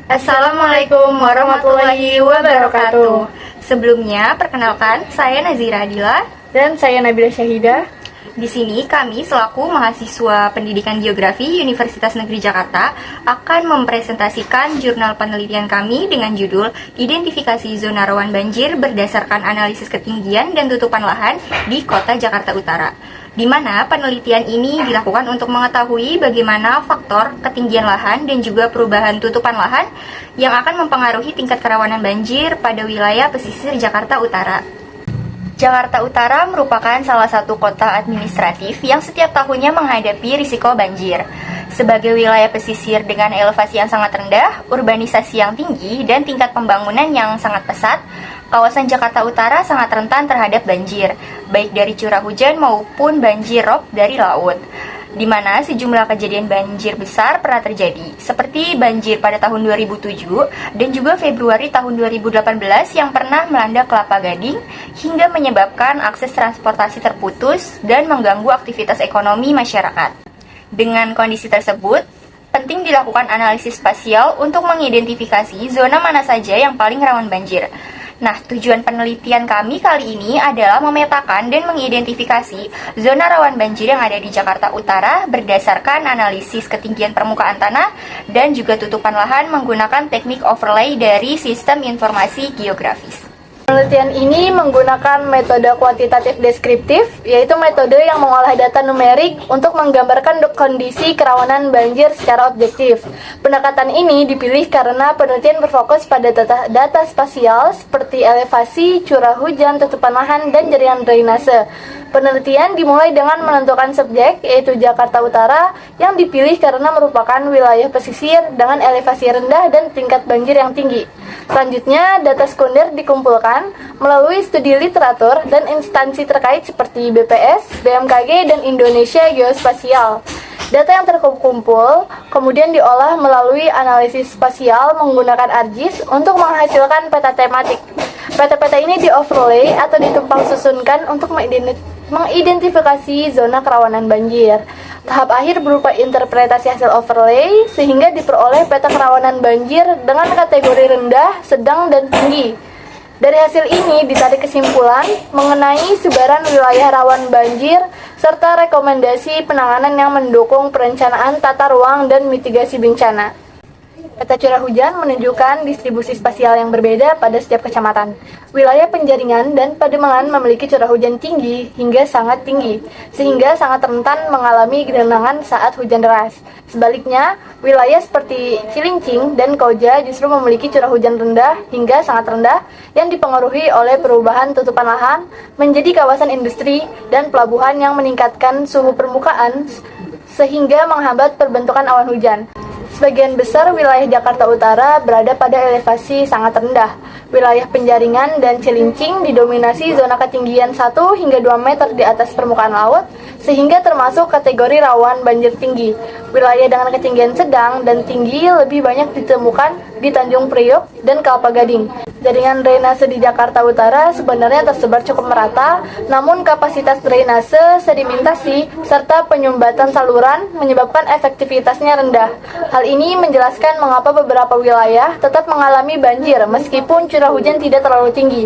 Assalamualaikum warahmatullahi wabarakatuh. Sebelumnya, perkenalkan, saya Nazira Adila. Dan saya Nabila Syahidah. Di sini kami selaku mahasiswa Pendidikan Geografi Universitas Negeri Jakarta akan mempresentasikan jurnal penelitian kami dengan judul Identifikasi Zona Rawan Banjir berdasarkan analisis ketinggian dan tutupan lahan di Kota Jakarta Utara, di mana penelitian ini dilakukan untuk mengetahui bagaimana faktor ketinggian lahan dan juga perubahan tutupan lahan yang akan mempengaruhi tingkat kerawanan banjir pada wilayah pesisir Jakarta Utara. Jakarta Utara merupakan salah satu kota administratif yang setiap tahunnya menghadapi risiko banjir. Sebagai wilayah pesisir dengan elevasi yang sangat rendah, urbanisasi yang tinggi, dan tingkat pembangunan yang sangat pesat, kawasan Jakarta Utara sangat rentan terhadap banjir, baik dari curah hujan maupun banjir rob dari laut, di mana sejumlah kejadian banjir besar pernah terjadi, seperti banjir pada tahun 2007 dan juga Februari tahun 2018 yang pernah melanda Kelapa Gading hingga menyebabkan akses transportasi terputus dan mengganggu aktivitas ekonomi masyarakat. Dengan kondisi tersebut, penting dilakukan analisis spasial untuk mengidentifikasi zona mana saja yang paling rawan banjir. Nah, tujuan penelitian kami kali ini adalah memetakan dan mengidentifikasi zona rawan banjir yang ada di Jakarta Utara berdasarkan analisis ketinggian permukaan tanah dan juga tutupan lahan menggunakan teknik overlay dari sistem informasi geografis. Penelitian ini menggunakan metode kuantitatif deskriptif, yaitu metode yang mengolah data numerik untuk menggambarkan kondisi kerawanan banjir secara objektif. Pendekatan ini dipilih karena penelitian berfokus pada data spasial seperti elevasi, curah hujan, tutupan lahan, dan jaringan drainase. Penelitian dimulai dengan menentukan subjek, yaitu Jakarta Utara, yang dipilih karena merupakan wilayah pesisir dengan elevasi rendah dan tingkat banjir yang tinggi. Selanjutnya, data sekunder dikumpulkan melalui studi literatur dan instansi terkait seperti BPS, BMKG, dan Indonesia Geospasial. Data yang terkumpul kemudian diolah melalui analisis spasial menggunakan ArcGIS untuk menghasilkan peta tematik. Peta-peta ini di-overlay atau ditumpang susunkan untuk mengidentifikasi zona kerawanan banjir. Tahap akhir berupa interpretasi hasil overlay sehingga diperoleh peta kerawanan banjir dengan kategori rendah, sedang, dan tinggi. Dari hasil ini ditarik kesimpulan mengenai sebaran wilayah rawan banjir serta rekomendasi penanganan yang mendukung perencanaan tata ruang dan mitigasi bencana. Peta curah hujan menunjukkan distribusi spasial yang berbeda pada setiap kecamatan. Wilayah Penjaringan dan Pademangan memiliki curah hujan tinggi hingga sangat tinggi, sehingga sangat rentan mengalami genangan saat hujan deras. Sebaliknya, wilayah seperti Cilincing dan Koja justru memiliki curah hujan rendah hingga sangat rendah yang dipengaruhi oleh perubahan tutupan lahan menjadi kawasan industri dan pelabuhan yang meningkatkan suhu permukaan sehingga menghambat perbentukan awan hujan. Sebagian besar wilayah Jakarta Utara berada pada elevasi sangat rendah. Wilayah Penjaringan dan Cilincing didominasi zona ketinggian 1 hingga 2 meter di atas permukaan laut, sehingga termasuk kategori rawan banjir tinggi. Wilayah dengan ketinggian sedang dan tinggi lebih banyak ditemukan di Tanjung Priok dan Kelapa Gading. Jaringan drainase di Jakarta Utara sebenarnya tersebar cukup merata, namun kapasitas drainase, sedimentasi, serta penyumbatan saluran menyebabkan efektivitasnya rendah. Hal ini menjelaskan mengapa beberapa wilayah tetap mengalami banjir meskipun curah hujan tidak terlalu tinggi.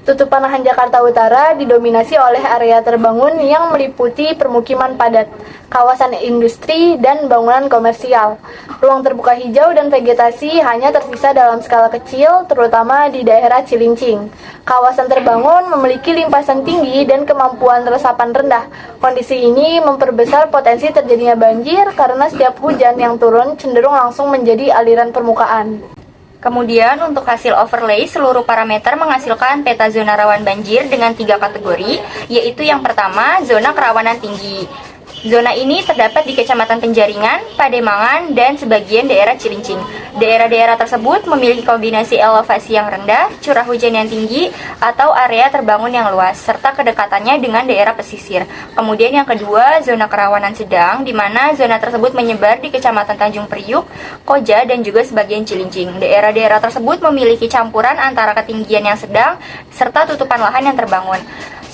Tutupan lahan Jakarta Utara didominasi oleh area terbangun yang meliputi permukiman padat, kawasan industri, dan bangunan komersial. Ruang terbuka hijau dan vegetasi hanya tersisa dalam skala kecil, terutama di daerah Cilincing. Kawasan terbangun memiliki limpasan tinggi dan kemampuan resapan rendah. Kondisi ini memperbesar potensi terjadinya banjir karena setiap hujan yang turun cenderung langsung menjadi aliran permukaan. Kemudian untuk hasil overlay, seluruh parameter menghasilkan peta zona rawan banjir dengan 3 kategori, yaitu yang pertama, zona kerawanan tinggi. Zona ini terdapat di Kecamatan Penjaringan, Pademangan, dan sebagian daerah Cilincing. Daerah-daerah tersebut memiliki kombinasi elevasi yang rendah, curah hujan yang tinggi, atau area terbangun yang luas, serta kedekatannya dengan daerah pesisir. Kemudian yang kedua, zona kerawanan sedang, di mana zona tersebut menyebar di Kecamatan Tanjung Priuk, Koja, dan juga sebagian Cilincing. Daerah-daerah tersebut memiliki campuran antara ketinggian yang sedang, serta tutupan lahan yang terbangun.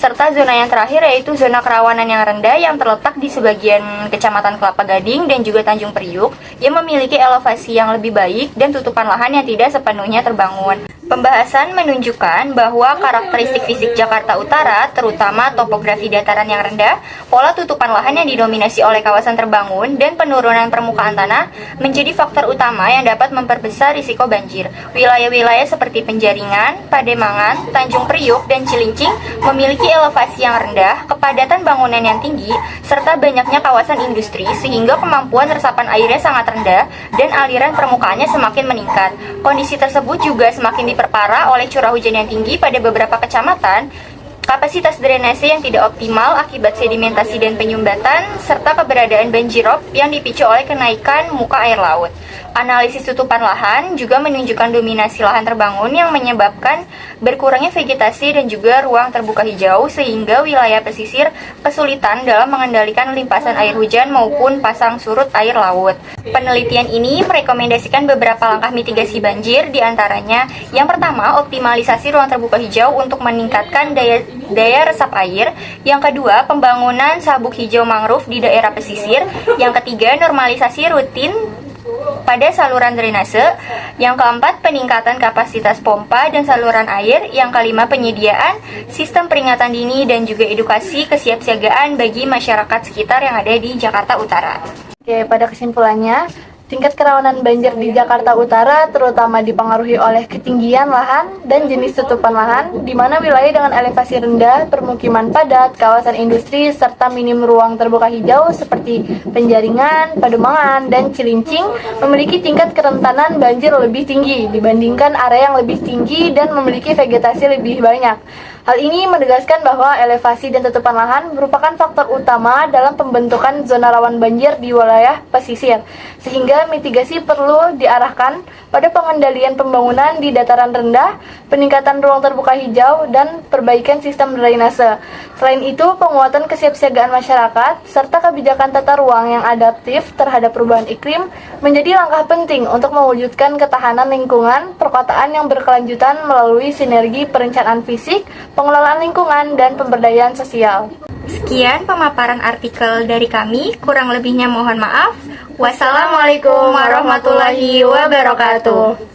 serta zona yang terakhir yaitu zona kerawanan yang rendah yang terletak di sebagian Kecamatan Kelapa Gading dan juga Tanjung Priuk yang memiliki elevasi yang lebih baik dan tutupan lahan yang tidak sepenuhnya terbangun. Pembahasan menunjukkan bahwa karakteristik fisik Jakarta Utara, terutama topografi dataran yang rendah, pola tutupan lahan yang didominasi oleh kawasan terbangun, dan penurunan permukaan tanah menjadi faktor utama yang dapat memperbesar risiko banjir. Wilayah-wilayah seperti Penjaringan, Pademangan, Tanjung Priuk, dan Cilincing memiliki elevasi yang rendah, kepadatan bangunan yang tinggi, serta banyaknya kawasan industri sehingga kemampuan resapan airnya sangat rendah dan aliran permukaannya semakin meningkat. Kondisi tersebut juga semakin diperparah oleh curah hujan yang tinggi pada beberapa kecamatan, kapasitas drainase yang tidak optimal akibat sedimentasi dan penyumbatan, serta keberadaan banjirop yang dipicu oleh kenaikan muka air laut. Analisis tutupan lahan juga menunjukkan dominasi lahan terbangun yang menyebabkan berkurangnya vegetasi dan juga ruang terbuka hijau sehingga wilayah pesisir kesulitan dalam mengendalikan limpasan air hujan maupun pasang surut air laut. Penelitian ini merekomendasikan beberapa langkah mitigasi banjir, diantaranya yang pertama, optimalisasi ruang terbuka hijau untuk meningkatkan daya resap air. Yang kedua, pembangunan sabuk hijau mangrove di daerah pesisir. Yang ketiga, normalisasi rutin pada saluran drainase. Yang keempat, peningkatan kapasitas pompa dan saluran air. Yang kelima, penyediaan sistem peringatan dini dan juga edukasi kesiapsiagaan bagi masyarakat sekitar yang ada di Jakarta Utara. Oke, pada kesimpulannya, tingkat kerawanan banjir di Jakarta Utara terutama dipengaruhi oleh ketinggian lahan dan jenis tutupan lahan, di mana wilayah dengan elevasi rendah, permukiman padat, kawasan industri, serta minim ruang terbuka hijau seperti Penjaringan, Pademangan, dan Cilincing memiliki tingkat kerentanan banjir lebih tinggi dibandingkan area yang lebih tinggi dan memiliki vegetasi lebih banyak. Hal ini menegaskan bahwa elevasi dan tutupan lahan merupakan faktor utama dalam pembentukan zona rawan banjir di wilayah pesisir, sehingga mitigasi perlu diarahkan pada pengendalian pembangunan di dataran rendah, peningkatan ruang terbuka hijau, dan perbaikan sistem drainase. Selain itu, penguatan kesiapsiagaan masyarakat serta kebijakan tata ruang yang adaptif terhadap perubahan iklim menjadi langkah penting untuk mewujudkan ketahanan lingkungan perkotaan yang berkelanjutan melalui sinergi perencanaan fisik, pengelolaan lingkungan, dan pemberdayaan sosial. Sekian pemaparan artikel dari kami, kurang lebihnya mohon maaf. Wassalamualaikum warahmatullahi wabarakatuh.